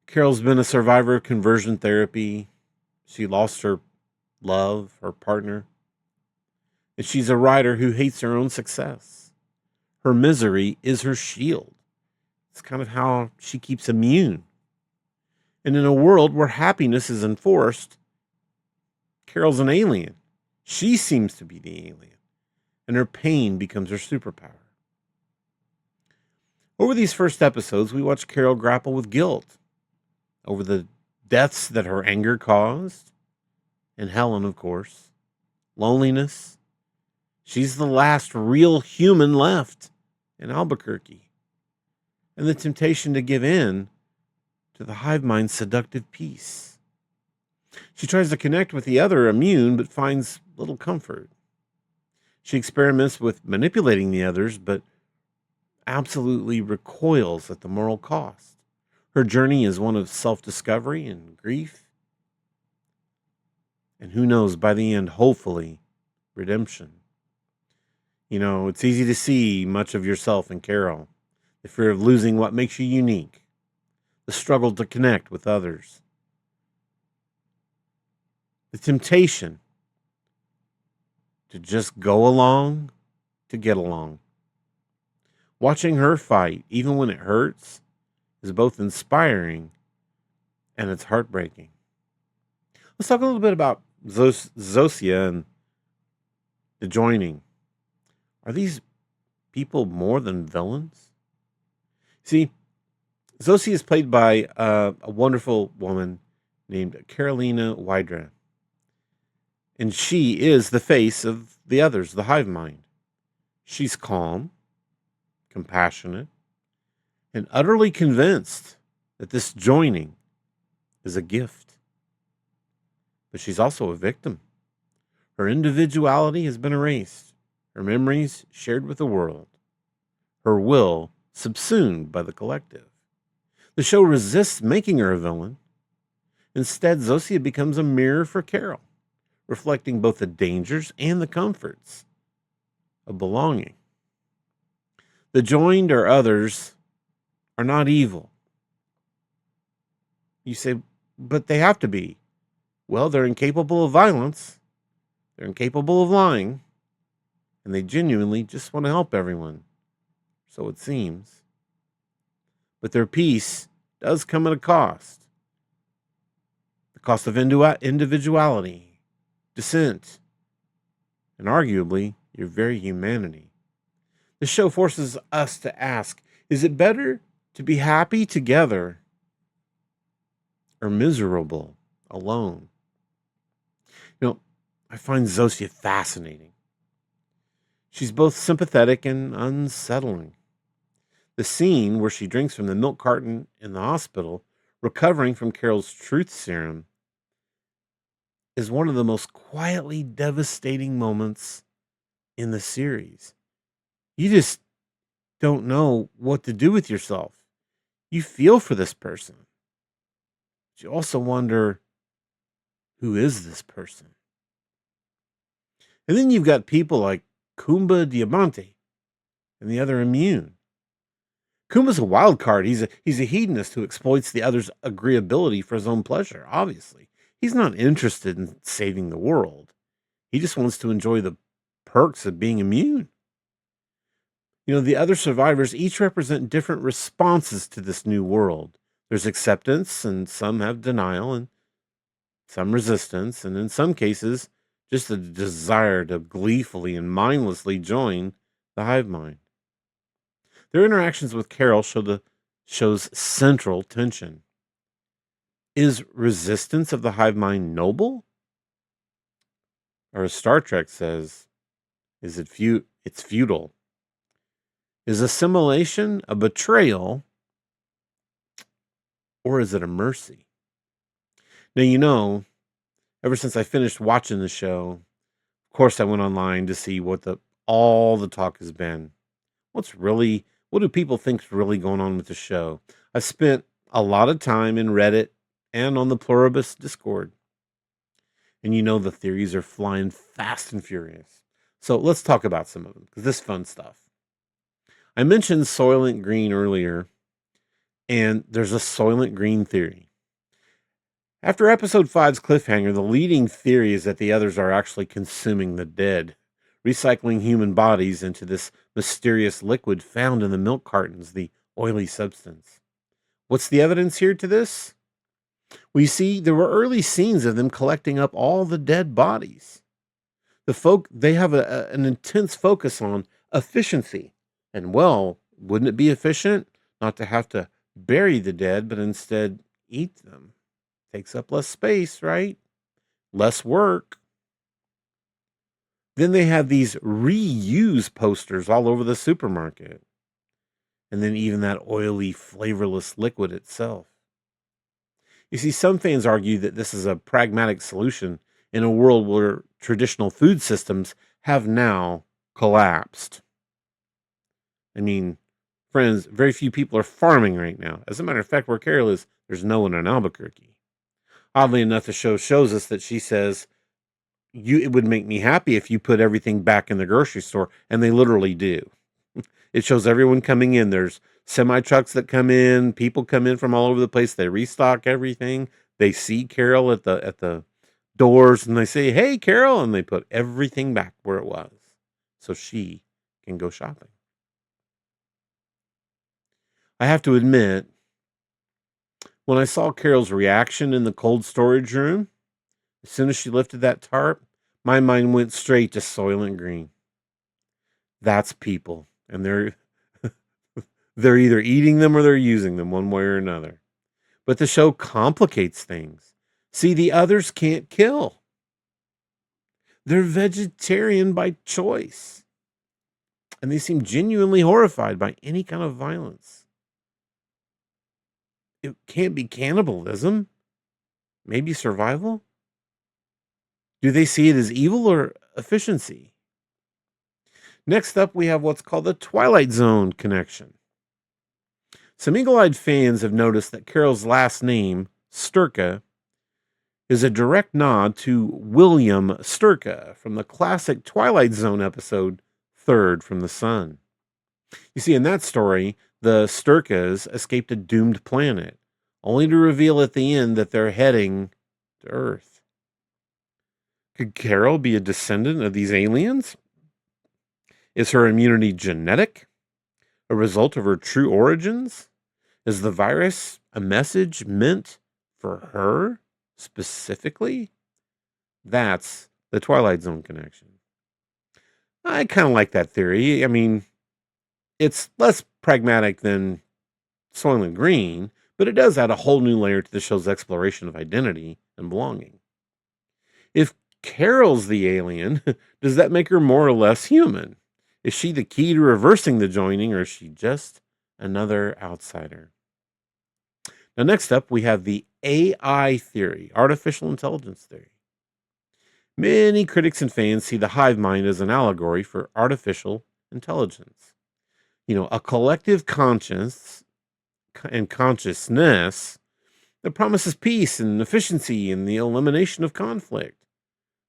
A: Carol's been a survivor of conversion therapy. She lost her love, her partner. And she's a writer who hates her own success. Her misery is her shield. It's kind of how she keeps immune. And in a world where happiness is enforced, Carol's an alien. She seems to be the alien, and her pain becomes her superpower. Over these first episodes, we watch Carol grapple with guilt over the deaths that her anger caused, and Helen, of course, loneliness. She's the last real human left in Albuquerque, and the temptation to give in to the hive mind's seductive peace. She tries to connect with the other immune, but finds little comfort. She experiments with manipulating the others, but absolutely recoils at the moral cost. Her journey is one of self-discovery and grief. And who knows, by the end, hopefully, redemption. It's easy to see much of yourself in Carol. The fear of losing what makes you unique. The struggle to connect with others. The temptation to just go along to get along. Watching her fight, even when it hurts, is both inspiring and it's heartbreaking. Let's talk a little bit about Zosia and the joining. Are these people more than villains? See, Zosia is played by a wonderful woman named Carolina Wydra. And she is the face of the others, the hive mind. She's calm, compassionate, and utterly convinced that this joining is a gift. But she's also a victim. Her individuality has been erased, her memories shared with the world, her will subsumed by the collective. The show resists making her a villain. Instead, Zosia becomes a mirror for Carol, reflecting both the dangers and the comforts of belonging. The joined or others are not evil. You say, but they have to be. Well, they're incapable of violence, they're incapable of lying, and they genuinely just want to help everyone. So it seems. But their peace does come at a cost. The cost of individuality, dissent, and arguably your very humanity. The show forces us to ask, is it better to be happy together or miserable alone? I find Zosia fascinating. She's both sympathetic and unsettling. The scene where she drinks from the milk carton in the hospital, recovering from Carol's truth serum, is one of the most quietly devastating moments in the series. You just don't know what to do with yourself. You feel for this person. But you also wonder, who is this person? And then you've got people like Kumba Diamante and the other immune. Kumba's a wild card. He's a hedonist who exploits the other's agreeability for his own pleasure, obviously. He's not interested in saving the world. He just wants to enjoy the perks of being immune. The other survivors each represent different responses to this new world. There's acceptance, and some have denial, and some resistance, and in some cases, just a desire to gleefully and mindlessly join the hive mind. Their interactions with Carol show the show's central tension. Is resistance of the hive mind noble? Or as Star Trek says, is it it's futile? Is assimilation a betrayal, or is it a mercy? Now, ever since I finished watching the show, of course I went online to see what all the talk has been. What do people think's really going on with the show? I've spent a lot of time in Reddit and on the Pluribus Discord. And the theories are flying fast and furious. So let's talk about some of them, because this is fun stuff. I mentioned Soylent Green earlier, and there's a Soylent Green theory. After episode 5's cliffhanger, the leading theory is that the others are actually consuming the dead, recycling human bodies into this mysterious liquid found in the milk cartons, the oily substance. What's the evidence here to this? We see there were early scenes of them collecting up all the dead bodies. They have an intense focus on efficiency. And well, wouldn't it be efficient not to have to bury the dead, but instead eat them? Takes up less space, right? Less work. Then they have these reuse posters all over the supermarket. And then even that oily, flavorless liquid itself. You see, some fans argue that this is a pragmatic solution in a world where traditional food systems have now collapsed. I mean, friends, very few people are farming right now. As a matter of fact, where Carol is, there's no one in Albuquerque. Oddly enough, the show shows us that she says, it would make me happy if you put everything back in the grocery store. And they literally do. It shows everyone coming in. There's semi trucks that come in, people come in from all over the place. They restock everything. They see Carol at the doors and they say, "Hey, Carol," and they put everything back where it was so she can go shopping. I have to admit, when I saw Carol's reaction in the cold storage room, as soon as she lifted that tarp, my mind went straight to Soylent Green. That's people, and they're either eating them or they're using them one way or another. But the show complicates things. See, the others can't kill. They're vegetarian by choice. And they seem genuinely horrified by any kind of violence. It can't be cannibalism. Maybe survival? Do they see it as evil or efficiency? Next up, we have what's called the Twilight Zone connection. Some eagle-eyed fans have noticed that Carol's last name, Sturka, is a direct nod to William Sturka from the classic Twilight Zone episode, Third from the Sun. You see, in that story, the Sturkas escaped a doomed planet, only to reveal at the end that they're heading to Earth. Could Carol be a descendant of these aliens? Is her immunity genetic? A result of her true origins? Is the virus a message meant for her specifically? That's the Twilight Zone connection. I kind of like that theory. I mean, it's less pragmatic than Soylent Green, but it does add a whole new layer to the show's exploration of identity and belonging. If Carol's the alien, does that make her more or less human? Is she the key to reversing the joining, or is she just another outsider? Now, next up, we have the AI theory, artificial intelligence theory. Many critics and fans see the hive mind as an allegory for artificial intelligence. A collective conscience and consciousness that promises peace and efficiency and the elimination of conflict,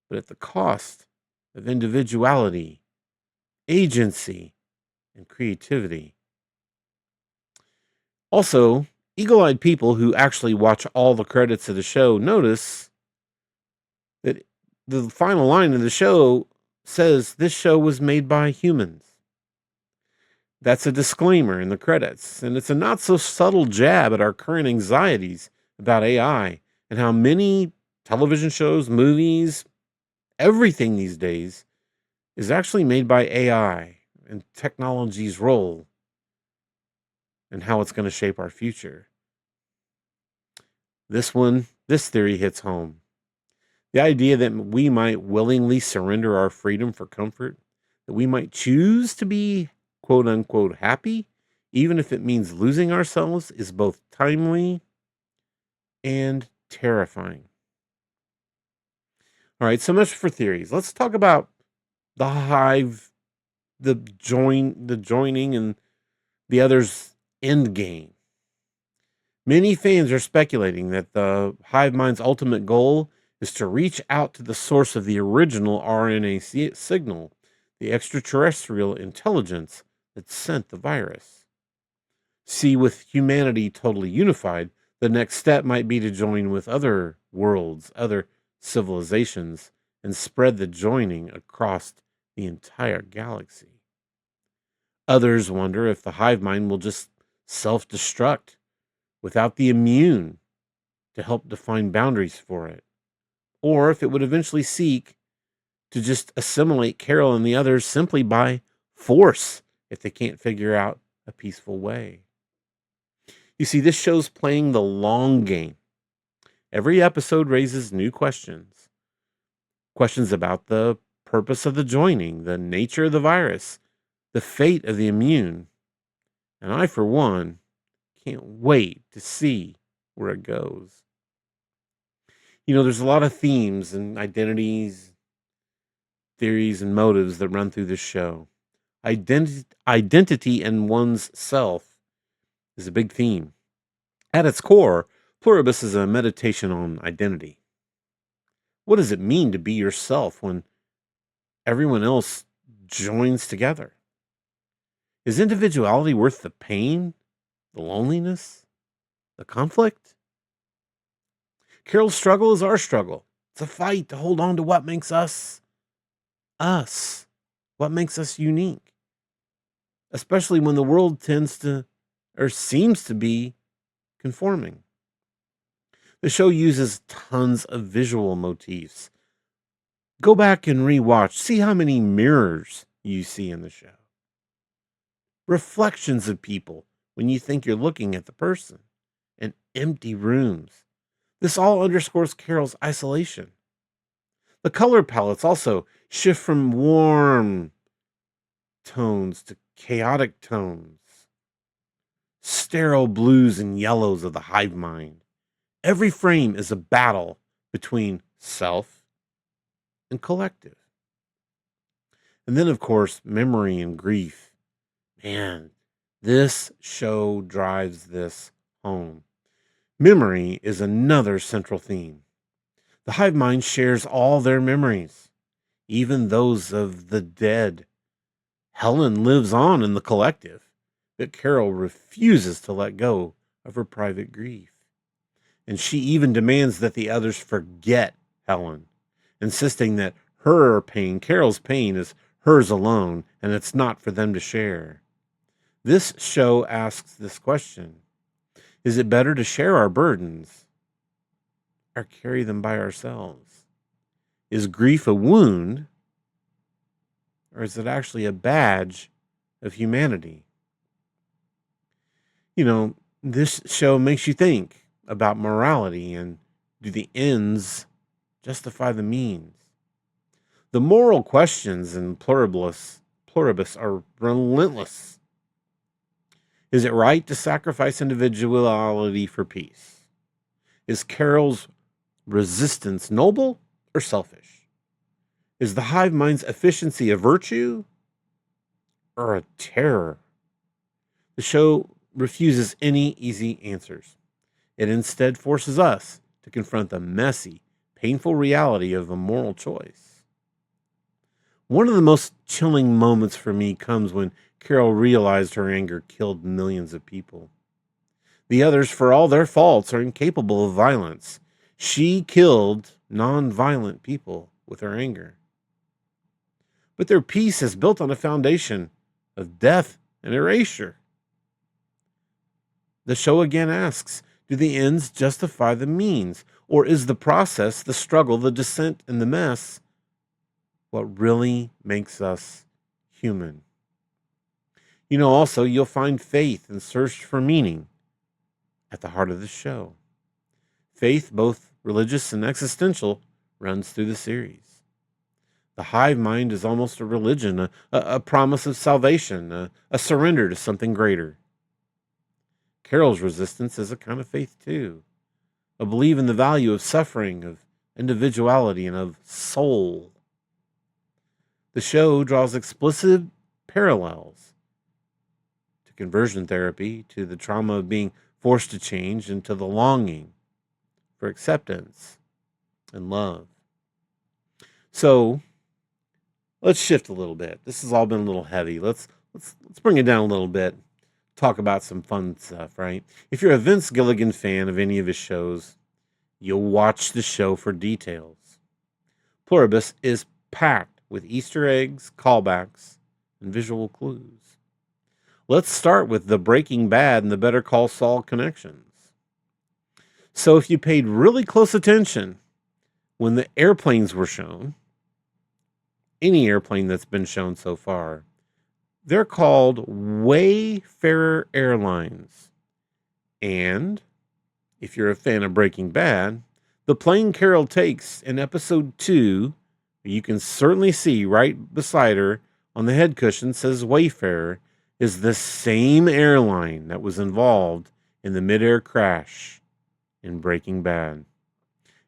A: but at the cost of individuality, agency, and creativity. Also, eagle-eyed people who actually watch all the credits of the show notice that the final line of the show says this show was made by humans. That's a disclaimer in the credits, and it's a not so subtle jab at our current anxieties about AI and how many television shows, movies, everything these days is actually made by AI and technology's role and how it's going to shape our future. This theory hits home. The idea that we might willingly surrender our freedom for comfort, that we might choose to be quote unquote happy, even if it means losing ourselves, is both timely and terrifying. All right, so much for theories. Let's talk about the hive, the joining, and the other's end game. Many fans are speculating that the hive mind's ultimate goal is to reach out to the source of the original RNA signal, the extraterrestrial intelligence that sent the virus. See, with humanity totally unified, the next step might be to join with other worlds, other civilizations, and spread the joining across the entire galaxy. Others wonder if the hive mind will just self-destruct without the immune to help define boundaries for it, or if it would eventually seek to just assimilate Carol and the others simply by force if they can't figure out a peaceful way. You see, this show's playing the long game. Every episode raises new questions. Questions about the purpose of the joining, the nature of the virus, the fate of the immune. And I, for one, can't wait to see where it goes. There's a lot of themes and identities, theories, and motives that run through this show. Identity and one's self is a big theme. At its core, Pluribus is a meditation on identity. What does it mean to be yourself when everyone else joins together? Is individuality worth the pain, the loneliness, the conflict? Carol's struggle is our struggle. It's a fight to hold on to what makes us, what makes us unique, especially when the world tends to, or seems to be, conforming. The show uses tons of visual motifs. Go back and rewatch. See how many mirrors you see in the show. Reflections of people when you think you're looking at the person. And empty rooms. This all underscores Carol's isolation. The color palettes also shift from warm tones to chaotic tones. Sterile blues and yellows of the hive mind. Every frame is a battle between self and collective. And then, of course, memory and grief. Man, this show drives this home. Memory is another central theme. The hive mind shares all their memories, even those of the dead. Helen lives on in the collective, but Carol refuses to let go of her private grief. And she even demands that the others forget Helen, insisting that her pain, Carol's pain, is hers alone, and it's not for them to share. This show asks this question: is it better to share our burdens or carry them by ourselves? Is grief a wound, or is it actually a badge of humanity? This show makes you think about morality and do the ends justify the means? The moral questions in Pluribus are relentless. Is it right to sacrifice individuality for peace? Is Carol's resistance noble or selfish? Is the hive mind's efficiency a virtue or a terror? The show refuses any easy answers. It instead forces us to confront the messy, painful reality of a moral choice. One of the most chilling moments for me comes when Carol realized her anger killed millions of people. The others, for all their faults, are incapable of violence. She killed non-violent people with her anger. But their peace is built on a foundation of death and erasure. The show again asks, do the ends justify the means? Or is the process, the struggle, the descent, and the mess what really makes us human? Also, you'll find faith and search for meaning at the heart of the show. Faith, both religious and existential, runs through the series. The hive mind is almost a religion, a promise of salvation, a surrender to something greater. Carol's resistance is a kind of faith too, a belief in the value of suffering, of individuality, and of soul. The show draws explicit parallels to conversion therapy, to the trauma of being forced to change, and to the longing for acceptance and love. So let's shift a little bit. This has all been a little heavy. Let's bring it down a little bit. Talk about some fun stuff, right? If you're a Vince Gilligan fan of any of his shows, you'll watch the show for details. Pluribus is packed with Easter eggs, callbacks, and visual clues. Let's start with the Breaking Bad and the Better Call Saul connections. So if you paid really close attention when the airplanes were shown, any airplane that's been shown so far, they're called Wayfarer Airlines. And if you're a fan of Breaking Bad, the plane Carol takes in episode 2, you can certainly see right beside her on the head cushion says Wayfarer, is the same airline that was involved in the midair crash in Breaking Bad.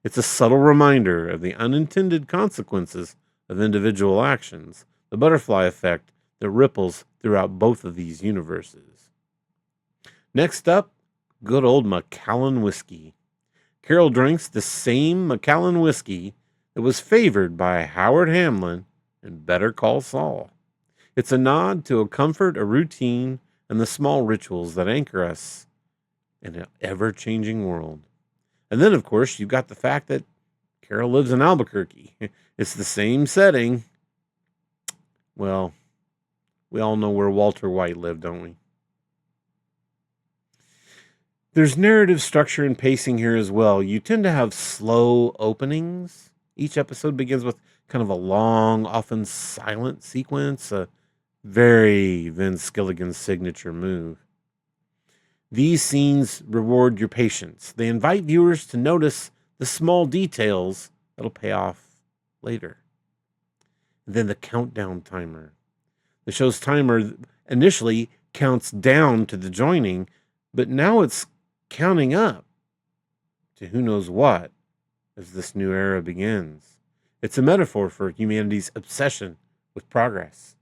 A: It's a subtle reminder of the unintended consequences of individual actions, the butterfly effect that ripples throughout both of these universes. Next up, good old Macallan whiskey. Carol drinks the same Macallan whiskey that was favored by Howard Hamlin in Better Call Saul. It's a nod to a comfort, a routine, and the small rituals that anchor us in an ever-changing world. And then, of course, you've got the fact that Carol lives in Albuquerque. It's the same setting. Well, we all know where Walter White lived, don't we? There's narrative structure and pacing here as well. You tend to have slow openings. Each episode begins with kind of a long, often silent sequence, a very Vince Gilligan's signature move. These scenes reward your patience. They invite viewers to notice the small details that'll pay off later. And then the countdown timer. The show's timer initially counts down to the joining, but now it's counting up to who knows what as this new era begins. It's a metaphor for humanity's obsession with progress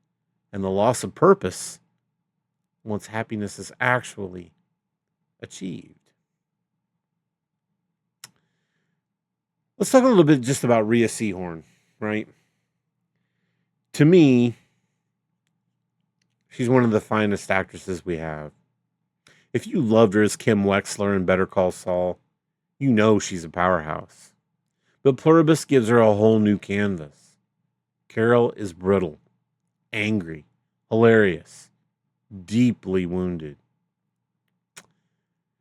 A: and the loss of purpose once happiness is actually achieved. Let's talk a little bit just about Rhea Seahorn, right? To me, she's one of the finest actresses we have. If you loved her as Kim Wexler in Better Call Saul, you know she's a powerhouse. But Pluribus gives her a whole new canvas. Carol is brittle, angry, hilarious, deeply wounded.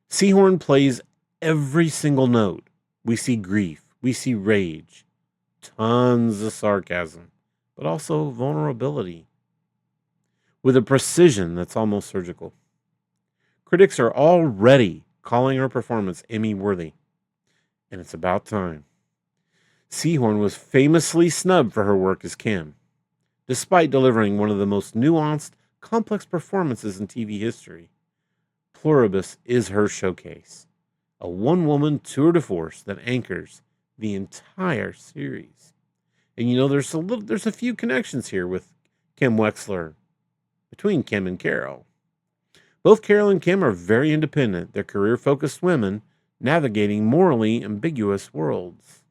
A: Seahorn plays every single note. We see grief, we see rage, tons of sarcasm, but also vulnerability, with a precision that's almost surgical. Critics are already calling her performance Emmy-worthy, and it's about time. Seahorn was famously snubbed for her work as Kim, despite delivering one of the most nuanced, complex performances in TV history. Pluribus is her showcase, a one-woman tour de force that anchors the entire series. And you know, there's a few connections here with Kim Wexler, between Kim and Carol. Both Carol and Kim are very independent. They're career-focused women navigating morally ambiguous worlds.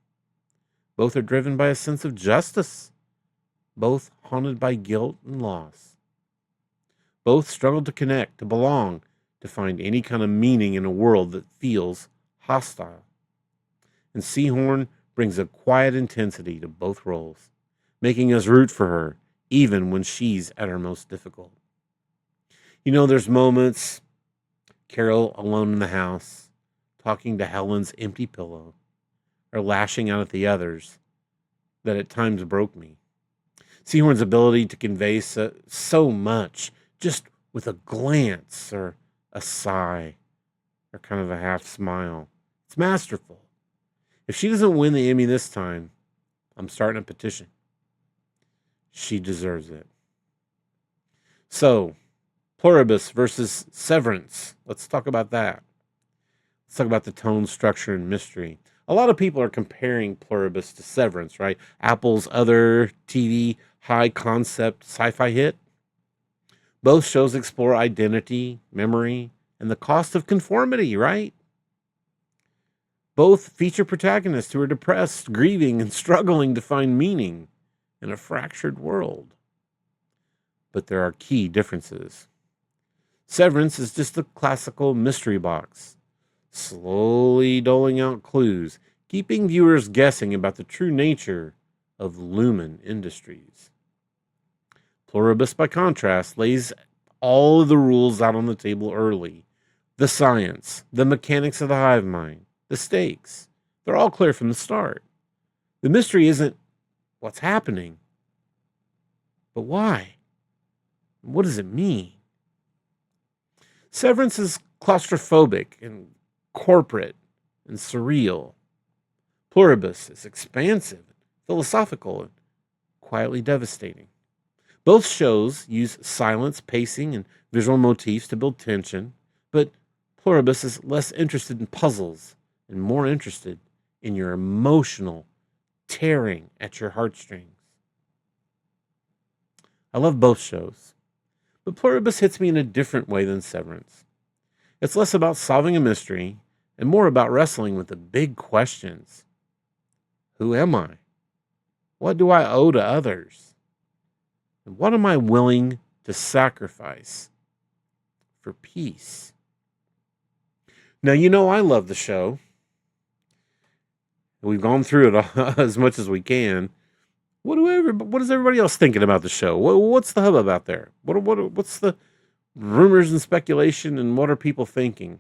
A: Both are driven by a sense of justice. Both haunted by guilt and loss. Both struggle to connect, to belong, to find any kind of meaning in a world that feels hostile. And Seahorn brings a quiet intensity to both roles, making us root for her even when she's at her most difficult. You know, there's moments, Carol alone in the house, talking to Helen's empty pillow, or lashing out at the others, that at times broke me. Seahorn's ability to convey so much just with a glance or a sigh or kind of a half smile. It's masterful. If she doesn't win the Emmy this time, I'm starting a petition. She deserves it. So, Pluribus versus Severance. Let's talk about that. Let's talk about the tone, structure, and mystery. A lot of people are comparing Pluribus to Severance, right? Apple's other TV high-concept sci-fi hit. Both shows explore identity, memory, and the cost of conformity, right? Both feature protagonists who are depressed, grieving, and struggling to find meaning in a fractured world. But there are key differences. Severance is just a classical mystery box, slowly doling out clues, keeping viewers guessing about the true nature of Lumen Industries. Pluribus, by contrast, lays all of the rules out on the table early. The science, the mechanics of the hive mind, the stakes. They're all clear from the start. The mystery isn't what's happening, but why? What does it mean? Severance is claustrophobic and corporate and surreal. Pluribus is expansive, philosophical, and quietly devastating. Both shows use silence, pacing, and visual motifs to build tension, but Pluribus is less interested in puzzles and more interested in your emotional tearing at your heartstrings. I love both shows, but Pluribus hits me in a different way than Severance. It's less about solving a mystery and more about wrestling with the big questions. Who am I? What do I owe to others? And what am I willing to sacrifice for peace? Now, I love the show. We've gone through it as much as we can. What is everybody else thinking about the show? What's the hubbub out there? What's the rumors and speculation, and what are people thinking?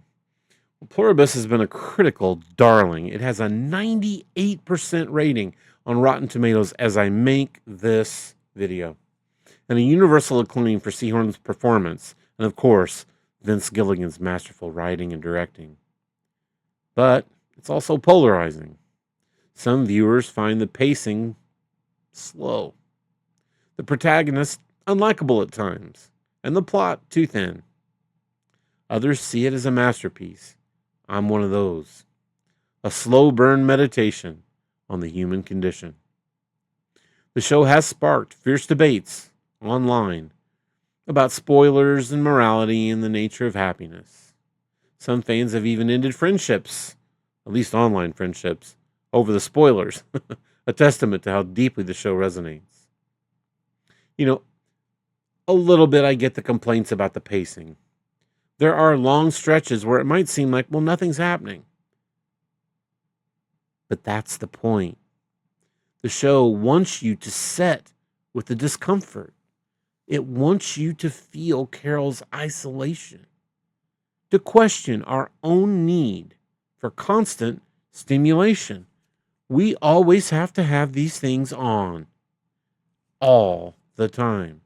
A: Well, Pluribus has been a critical darling. It has a 98% rating on Rotten Tomatoes as I make this video, and a universal acclaim for Seahorn's performance, and of course, Vince Gilligan's masterful writing and directing. But it's also polarizing. Some viewers find the pacing slow, the protagonist unlikable at times, and the plot too thin. Others see it as a masterpiece. I'm one of those. A slow burn meditation on the human condition. The show has sparked fierce debates online about spoilers and morality and the nature of happiness. Some fans have even ended friendships, at least online friendships, over the spoilers, a testament to how deeply the show resonates. A little bit I get the complaints about the pacing. There are long stretches where it might seem like, well, nothing's happening. But that's the point. The show wants you to sit with the discomfort. It wants you to feel Carol's isolation, to question our own need for constant stimulation. We always have to have these things on all the time.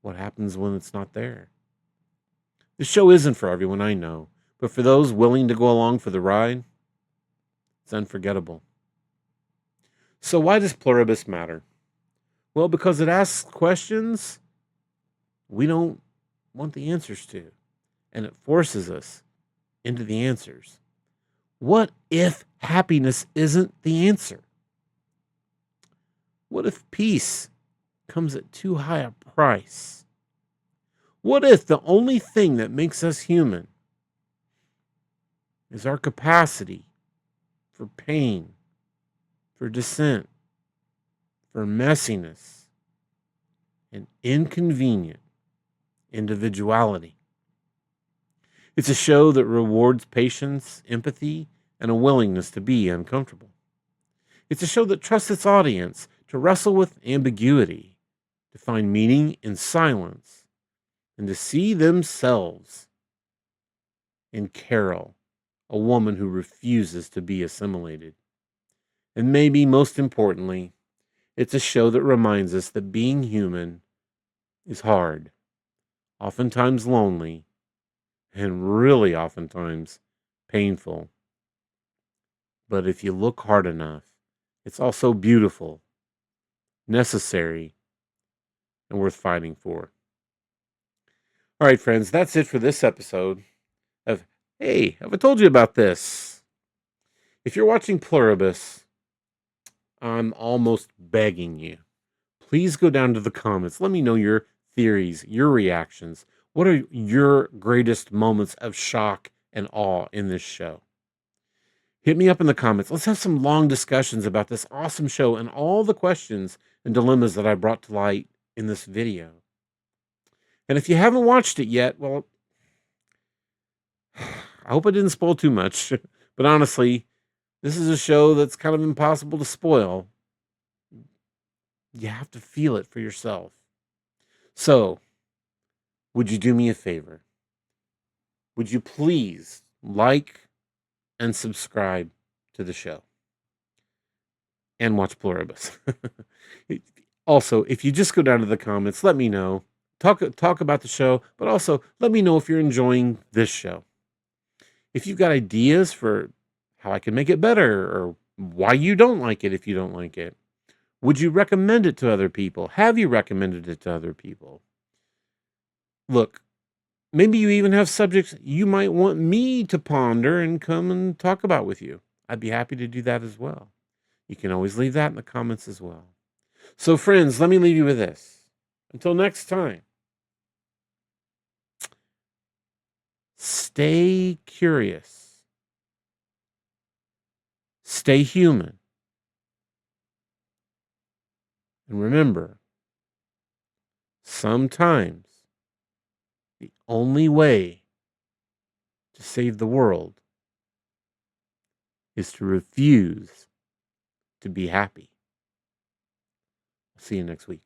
A: What happens when it's not there? The show isn't for everyone, I know, but for those willing to go along for the ride, it's unforgettable. So why does Pluribus matter? Well, because it asks questions we don't want the answers to, and it forces us into the answers. What if happiness isn't the answer? What if peace comes at too high a price? What if the only thing that makes us human is our capacity for pain, for dissent, for messiness, and inconvenient individuality? It's a show that rewards patience, empathy, and a willingness to be uncomfortable. It's a show that trusts its audience to wrestle with ambiguity, to find meaning in silence, and to see themselves in Carol, a woman who refuses to be assimilated. And maybe most importantly, it's a show that reminds us that being human is hard, oftentimes lonely, and really oftentimes painful. But if you look hard enough, it's also beautiful, necessary, and worth fighting for. All right, friends, that's it for this episode of Hey, have I told you about this? If you're watching Pluribus, I'm almost begging you. Please go down to the comments. Let me know your theories, your reactions. What are your greatest moments of shock and awe in this show? Hit me up in the comments. Let's have some long discussions about this awesome show and all the questions and dilemmas that I brought to light in this video. And if you haven't watched it yet, well, I hope I didn't spoil too much. But honestly, this is a show that's kind of impossible to spoil. You have to feel it for yourself. So, would you do me a favor? Would you please like and subscribe to the show and watch Pluribus. Also, if you just go down to the comments, let me know. Talk about the show, but also let me know if you're enjoying this show. If you've got ideas for how I can make it better or why you don't like it if you don't like it. Would you recommend it to other people? Have you recommended it to other people? Look, maybe you even have subjects you might want me to ponder and come and talk about with you. I'd be happy to do that as well. You can always leave that in the comments as well. So, friends, let me leave you with this. Until next time, stay curious, stay human, and remember, sometimes the only way to save the world is to refuse to be happy. See you next week.